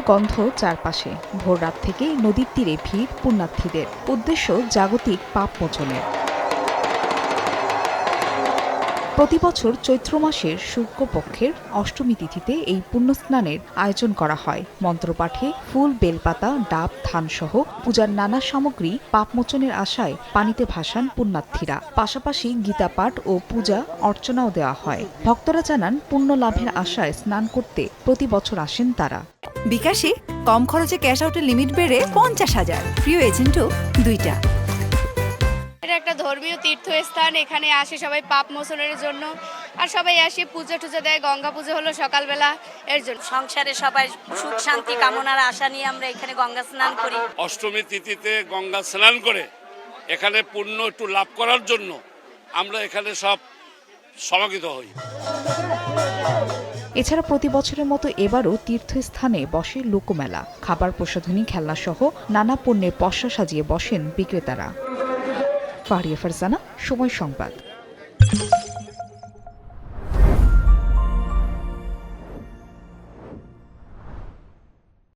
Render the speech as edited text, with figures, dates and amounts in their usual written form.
গন্ধ চারপাশে। ভোর রাত থেকেই নদীর তীরে ভিড় পুণ্যার্থীদের। উদ্দেশ্য জাগতিক পাপ মোচনের। প্রতি বছর চৈত্র মাসের শুক্লপক্ষের অষ্টমী তিথিতে এই পুণ্যস্নানের আয়োজন করা হয়। মন্ত্রপাঠে ফুল, বেলপাতা, ডাব, ধানসহ পূজার নানা সামগ্রী পাপমোচনের আশায় পানিতে ভাসান পুণ্যার্থীরা। পাশাপাশি গীতাপাঠ ও পূজা অর্চনাও দেওয়া হয়। ভক্তরা জানান, পুণ্য লাভের আশায় স্নান করতে প্রতি বছর আসেন তারা। বিকাশে কম খরচে ক্যাশ আউটের লিমিট বেড়ে 50,000। প্রিয় এজেন্টও 2টা। এটা একটা ধর্মীয় তীর্থস্থান, এখানে আসে সবাই পাপ মোচনের জন্য, আর সবাই আসে পূজা টুজা দেয়। গঙ্গা পুজো হলো সকালবেলা, এর জন্য সংসারে সবাই সুখ শান্তি কামনার আশা নিয়ে আমরা এখানে গঙ্গা স্নান করি। অষ্টমী তিথিতে গঙ্গা স্নান করে এখানে পুণ্য একটু লাভ করার জন্য আমরা এখানে সব সমাগত হই। এছাড়া প্রতি বছরের মতো এবারও তীর্থস্থানে বসে লোকমেলা। খাবার, প্রসাধনী, খেলনাসহ নানা পণ্যের পসরা সাজিয়ে বসেন বিক্রেতারা। ফারিয়া ফারজানা, সময় সংবাদ।